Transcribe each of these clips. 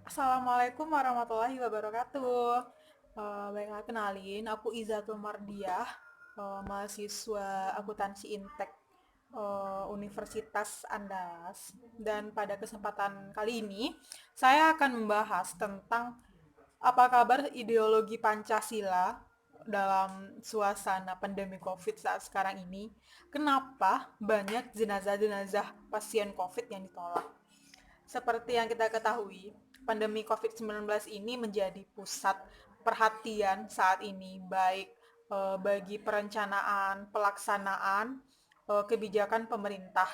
Assalamualaikum warahmatullahi wabarakatuh. Baiklah, kenalin, aku Izatul Mardiah, mahasiswa akuntansi Intek Universitas Andalas. Dan pada kesempatan kali ini, saya akan membahas tentang apa kabar ideologi Pancasila dalam suasana pandemi COVID saat sekarang ini. Kenapa banyak jenazah-jenazah pasien COVID yang ditolak? Seperti yang kita ketahui, pandemi COVID-19 ini menjadi pusat perhatian saat ini, baik bagi perencanaan, pelaksanaan kebijakan pemerintah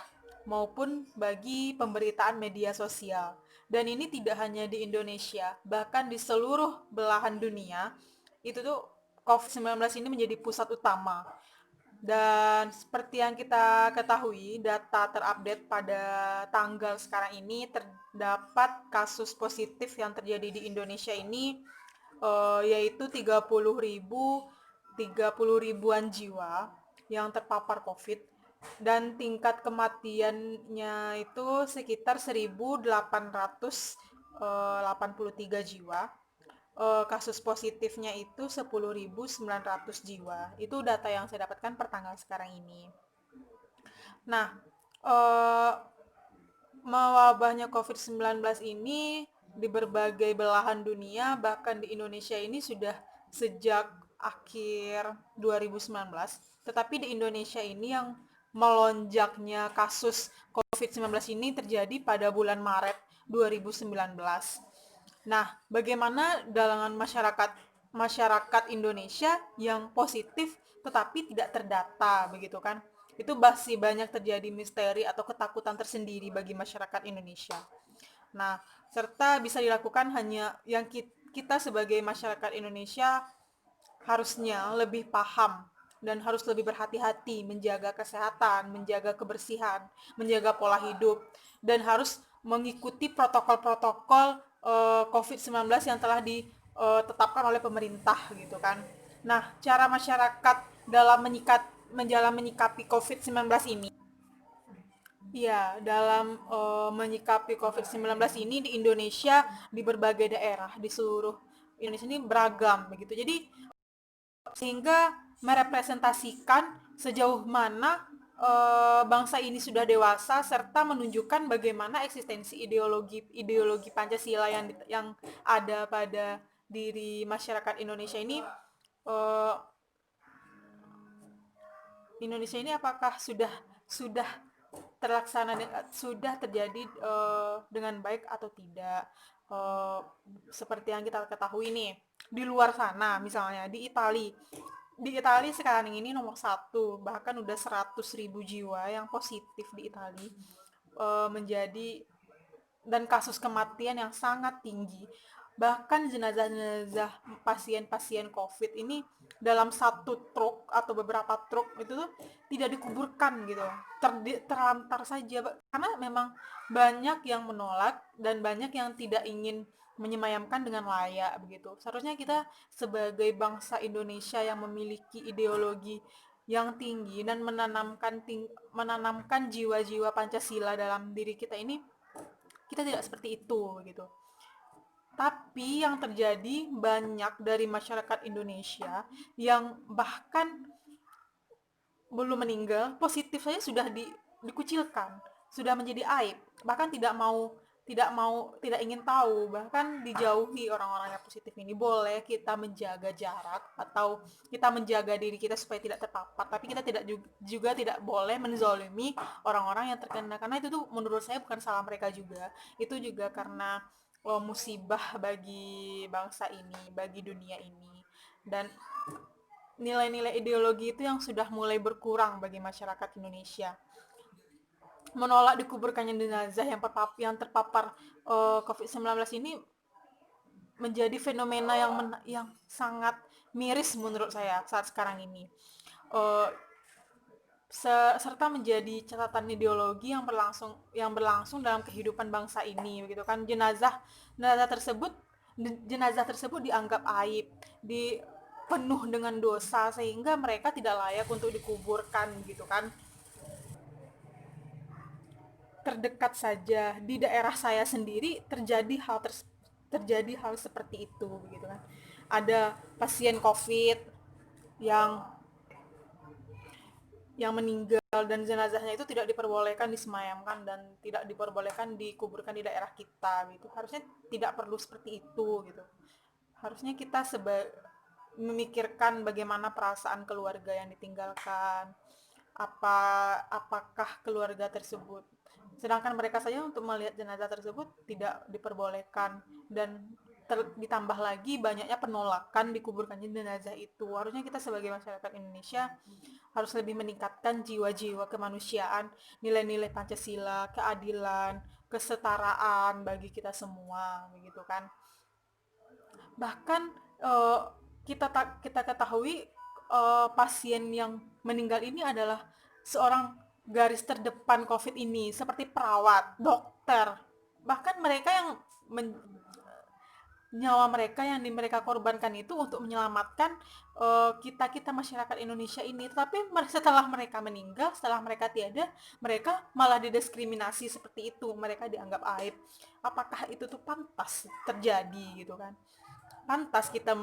maupun bagi pemberitaan media sosial. Dan ini tidak hanya di Indonesia, bahkan di seluruh belahan dunia, itu tuh COVID-19 ini menjadi pusat utama. Dan seperti yang kita ketahui, data terupdate pada tanggal sekarang ini terdapat kasus positif yang terjadi di Indonesia ini yaitu 30 ribuan jiwa yang terpapar COVID dan tingkat kematiannya itu sekitar 1.883 jiwa. Kasus positifnya itu 10.900 jiwa. Itu data yang saya dapatkan per tanggal sekarang ini. Nah, eh, mewabahnya COVID-19 ini di berbagai belahan dunia, bahkan di Indonesia ini sudah sejak akhir 2019. Tetapi di Indonesia ini yang melonjaknya kasus COVID-19 ini terjadi pada bulan Maret 2019. Nah, bagaimana dengan masyarakat Indonesia yang positif tetapi tidak terdata begitu kan? Itu masih banyak terjadi misteri atau ketakutan tersendiri bagi masyarakat Indonesia. Nah, serta bisa dilakukan hanya yang kita sebagai masyarakat Indonesia harusnya lebih paham dan harus lebih berhati-hati menjaga kesehatan, menjaga kebersihan, menjaga pola hidup, dan harus mengikuti protokol-protokol COVID-19 yang telah ditetapkan oleh pemerintah gitu kan. Nah, cara masyarakat dalam menyikapi COVID-19 ini. Ya, dalam menyikapi COVID-19 ini di Indonesia, di berbagai daerah, di seluruh Indonesia ini beragam begitu. Jadi sehingga merepresentasikan sejauh mana bangsa ini sudah dewasa serta menunjukkan bagaimana eksistensi ideologi Pancasila yang ada pada diri masyarakat Indonesia ini eh, apakah sudah terlaksana sudah terjadi dengan baik atau tidak. Eh, Seperti yang kita ketahui nih, di luar sana misalnya di Italia sekarang ini nomor satu, bahkan udah 100.000 jiwa yang positif di Italia, menjadi dan kasus kematian yang sangat tinggi. Bahkan jenazah-jenazah pasien-pasien COVID ini dalam satu truk atau beberapa truk itu tuh tidak dikuburkan gitu, terlantar saja karena memang banyak yang menolak dan banyak yang tidak ingin menyemayamkan dengan layak begitu. Seharusnya kita sebagai bangsa Indonesia yang memiliki ideologi yang tinggi dan menanamkan jiwa-jiwa Pancasila dalam diri kita ini, kita tidak seperti itu gitu. Tapi yang terjadi banyak dari masyarakat Indonesia yang bahkan belum meninggal, positif saja sudah dikucilkan, sudah menjadi aib, bahkan tidak ingin tahu, bahkan dijauhi orang-orang yang positif ini. Boleh kita menjaga jarak atau kita menjaga diri kita supaya tidak terpapar, tapi kita juga tidak boleh menzolimi orang-orang yang terkena, karena itu tuh menurut saya bukan salah mereka juga. Itu juga karena musibah bagi bangsa ini, bagi dunia ini. Dan nilai-nilai ideologi itu yang sudah mulai berkurang bagi masyarakat Indonesia. Menolak dikuburkannya jenazah yang terpapar COVID-19 ini menjadi fenomena yang sangat miris menurut saya saat sekarang ini. Uh, Serta menjadi catatan ideologi yang berlangsung dalam kehidupan bangsa ini begitu kan. Jenazah tersebut jenazah tersebut dianggap aib, penuh dengan dosa sehingga mereka tidak layak untuk dikuburkan gitu kan. Terdekat saja di daerah saya sendiri terjadi hal terjadi hal seperti itu begitu kan. Ada pasien COVID yang meninggal dan jenazahnya itu tidak diperbolehkan disemayamkan dan tidak diperbolehkan dikuburkan di daerah kita gitu. Harusnya tidak perlu seperti itu gitu. Harusnya kita memikirkan bagaimana perasaan keluarga yang ditinggalkan, apakah keluarga tersebut, sedangkan mereka saja untuk melihat jenazah tersebut tidak diperbolehkan, dan ditambah lagi banyaknya penolakan dikuburkannya jenazah itu. Harusnya kita sebagai masyarakat Indonesia harus lebih meningkatkan jiwa-jiwa kemanusiaan, nilai-nilai Pancasila, keadilan, kesetaraan bagi kita semua begitu kan. Bahkan eh, kita ketahui pasien yang meninggal ini adalah seorang garis terdepan COVID ini, seperti perawat, dokter, bahkan mereka yang nyawa mereka yang mereka korbankan itu untuk menyelamatkan kita masyarakat Indonesia ini. Tapi setelah mereka meninggal, setelah mereka tiada, mereka malah didiskriminasi seperti itu. Mereka dianggap aib. Apakah itu tuh pantas terjadi gitu kan? Pantas kita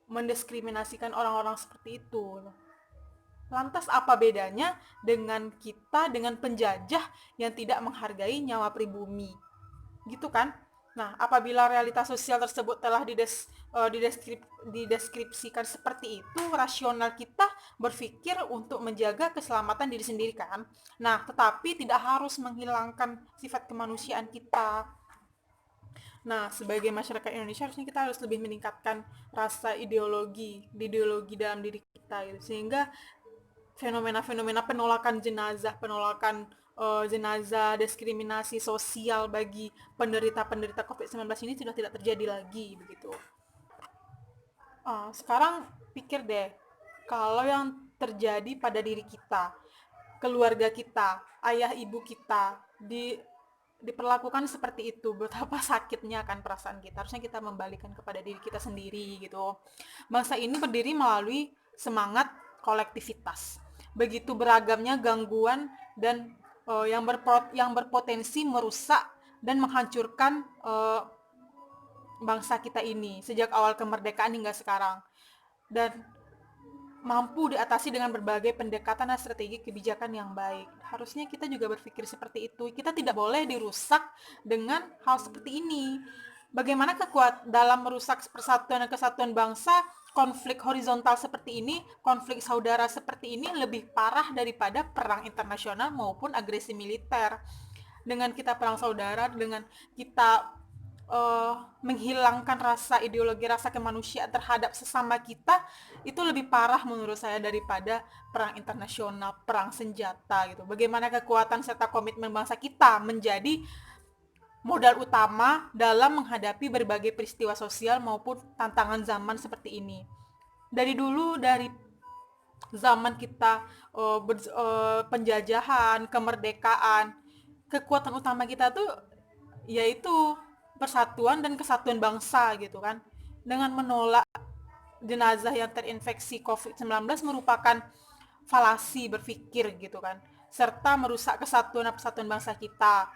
mendiskriminasikan orang-orang seperti itu. Lantas apa bedanya dengan kita, dengan penjajah yang tidak menghargai nyawa pribumi? Gitu kan? Nah, apabila realitas sosial tersebut telah dideskripsikan seperti itu, rasional kita berpikir untuk menjaga keselamatan diri sendiri kan? Nah, tetapi tidak harus menghilangkan sifat kemanusiaan kita. Nah, sebagai masyarakat Indonesia harusnya kita harus lebih meningkatkan rasa ideologi dalam diri kita gitu. Sehingga fenomena-fenomena penolakan jenazah, diskriminasi sosial bagi penderita-penderita COVID-19 ini sudah tidak terjadi lagi begitu. Sekarang pikir deh, kalau yang terjadi pada diri kita, keluarga kita, ayah ibu kita diperlakukan seperti itu, betapa sakitnya kan perasaan kita. Harusnya kita membalikan kepada diri kita sendiri gitu. Bangsa ini berdiri melalui semangat kolektivitas. Begitu beragamnya gangguan dan yang berpotensi merusak dan menghancurkan bangsa kita ini sejak awal kemerdekaan hingga sekarang, dan mampu diatasi dengan berbagai pendekatan dan strategi kebijakan yang baik. Harusnya kita juga berpikir seperti itu. Kita tidak boleh dirusak dengan hal seperti ini. Bagaimana dalam merusak persatuan dan kesatuan bangsa, konflik horizontal seperti ini, konflik saudara seperti ini lebih parah daripada perang internasional maupun agresi militer. Dengan kita perang saudara, dengan kita menghilangkan rasa ideologi, rasa kemanusiaan terhadap sesama kita, itu lebih parah menurut saya daripada perang internasional, perang senjata gitu. Bagaimana kekuatan serta komitmen bangsa kita menjadi modal utama dalam menghadapi berbagai peristiwa sosial maupun tantangan zaman seperti ini. Dari zaman kita penjajahan, kemerdekaan, kekuatan utama kita tuh yaitu persatuan dan kesatuan bangsa gitu kan. Dengan menolak jenazah yang terinfeksi COVID-19 merupakan falasi berpikir gitu kan, serta merusak kesatuan dan persatuan bangsa kita.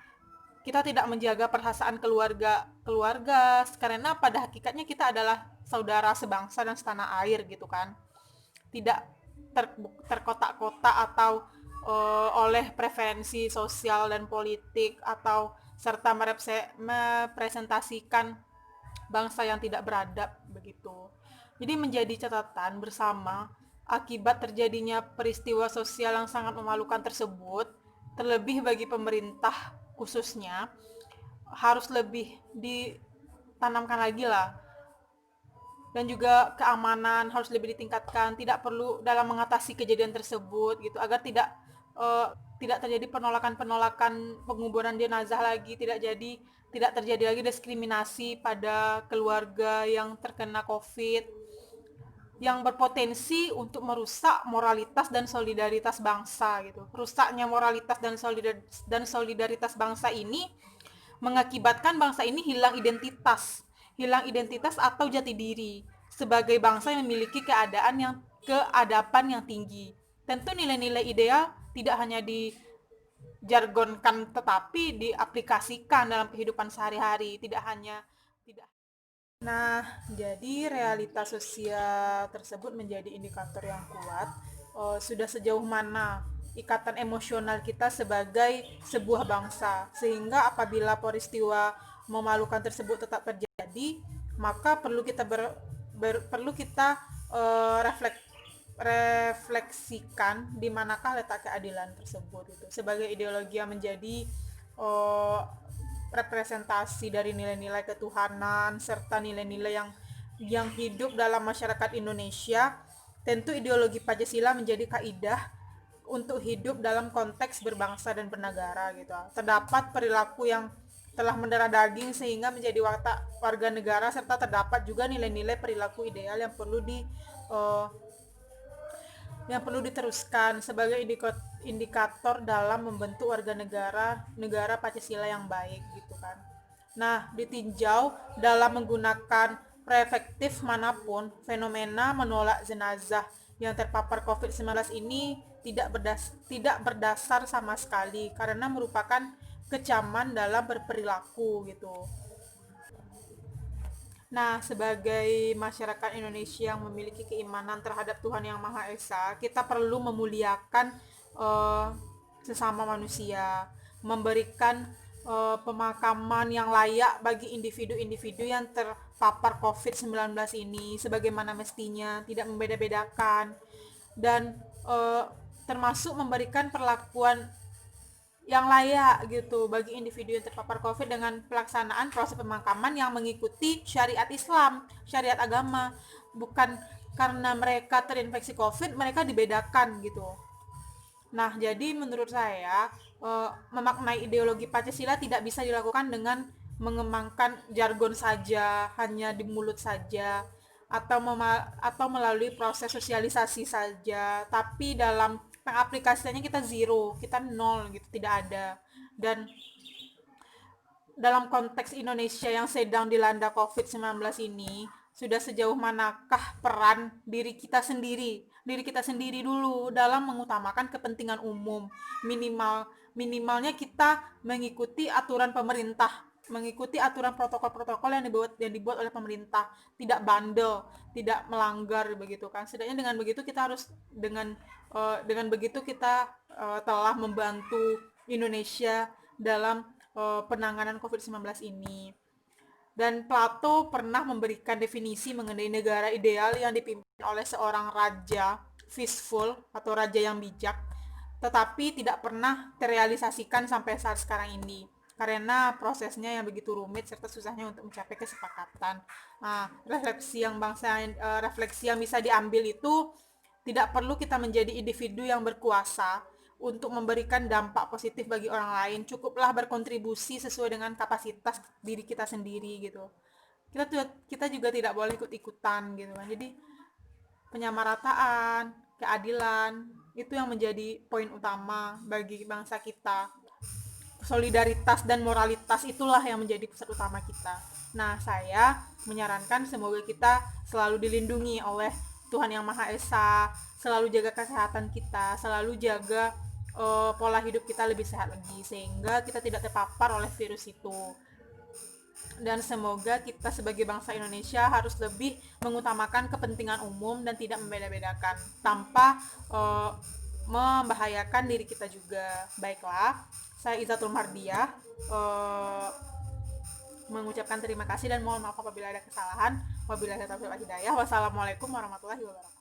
Kita tidak menjaga perasaan keluarga karena pada hakikatnya kita adalah saudara sebangsa dan setanah air gitu kan. Tidak terkotak-kotak atau oleh preferensi sosial dan politik, atau serta merepresentasikan bangsa yang tidak beradab begitu. Jadi menjadi catatan bersama, akibat terjadinya peristiwa sosial yang sangat memalukan tersebut, terlebih bagi pemerintah khususnya, harus lebih ditanamkan lagi lah. Dan juga keamanan harus lebih ditingkatkan, tidak perlu dalam mengatasi kejadian tersebut gitu, agar tidak terjadi penolakan penguburan jenazah lagi, tidak terjadi lagi diskriminasi pada keluarga yang terkena COVID, yang berpotensi untuk merusak moralitas dan solidaritas bangsa gitu. Rusaknya moralitas dan solidaritas bangsa ini mengakibatkan bangsa ini hilang identitas atau jati diri sebagai bangsa yang memiliki keadapan yang tinggi. Tentu nilai-nilai ideal tidak hanya jargonkan tetapi diaplikasikan dalam kehidupan sehari-hari, tidak. Nah, jadi realitas sosial tersebut menjadi indikator yang kuat. Sudah sejauh mana ikatan emosional kita sebagai sebuah bangsa, sehingga apabila peristiwa memalukan tersebut tetap terjadi, maka perlu kita refleksikan di manakah letak keadilan tersebut itu sebagai ideologi yang menjadi uh, representasi dari nilai-nilai ketuhanan serta nilai-nilai yang hidup dalam masyarakat Indonesia. Tentu ideologi Pancasila menjadi kaidah untuk hidup dalam konteks berbangsa dan bernegara gitu. Terdapat perilaku yang telah mendarah daging sehingga menjadi watak warga negara, serta terdapat juga nilai-nilai perilaku ideal uh, yang perlu diteruskan sebagai indikator dalam membentuk warga negara Pancasila yang baik gitu kan. Nah, ditinjau dalam menggunakan preefektif manapun, fenomena menolak jenazah yang terpapar COVID-19 ini tidak berdasar sama sekali karena merupakan kecaman dalam berperilaku gitu. Nah, sebagai masyarakat Indonesia yang memiliki keimanan terhadap Tuhan Yang Maha Esa, kita perlu memuliakan uh, sesama manusia, memberikan pemakaman yang layak bagi individu-individu yang terpapar COVID-19 ini, sebagaimana mestinya, tidak membeda-bedakan, dan termasuk memberikan perlakuan yang layak gitu bagi individu yang terpapar COVID dengan pelaksanaan proses pemakaman yang mengikuti syariat Islam, syariat agama. Bukan karena mereka terinfeksi COVID, mereka dibedakan gitu. Nah, jadi menurut saya memaknai ideologi Pancasila tidak bisa dilakukan dengan mengembangkan jargon saja, hanya di mulut saja, atau melalui proses sosialisasi saja, tapi dalam pengaplikasiannya kita zero, kita nol gitu, tidak ada. Dan dalam konteks Indonesia yang sedang dilanda COVID-19 ini, sudah sejauh manakah peran diri kita sendiri dulu dalam mengutamakan kepentingan umum. Minimalnya kita mengikuti aturan pemerintah, mengikuti aturan protokol-protokol yang dibuat oleh pemerintah, tidak bandel, tidak melanggar begitu kan. Setidaknya dengan begitu kita harus dengan begitu kita telah membantu Indonesia dalam penanganan COVID-19 ini. Dan Plato pernah memberikan definisi mengenai negara ideal yang dipimpin oleh seorang raja peaceful atau raja yang bijak, tetapi tidak pernah terrealisasikan sampai saat sekarang ini karena prosesnya yang begitu rumit serta susahnya untuk mencapai kesepakatan. Nah, refleksi yang bisa diambil itu tidak perlu kita menjadi individu yang berkuasa untuk memberikan dampak positif bagi orang lain. Cukuplah berkontribusi sesuai dengan kapasitas diri kita sendiri gitu. Kita juga tidak boleh ikut-ikutan gitu kan. Jadi penyamarataan, keadilan itu yang menjadi poin utama bagi bangsa kita. Solidaritas dan moralitas itulah yang menjadi pusat utama kita. Nah, saya menyarankan semoga kita selalu dilindungi oleh Tuhan Yang Maha Esa, selalu jaga kesehatan kita, selalu jaga pola hidup kita lebih sehat lagi sehingga kita tidak terpapar oleh virus itu. Dan semoga kita sebagai bangsa Indonesia harus lebih mengutamakan kepentingan umum dan tidak membeda-bedakan tanpa membahayakan diri kita juga. Baiklah, saya Izatul Mardiah mengucapkan terima kasih dan mohon maaf apabila ada kesalahan. Wabillahi taufiq wal hidayah. Wassalamualaikum warahmatullahi wabarakatuh.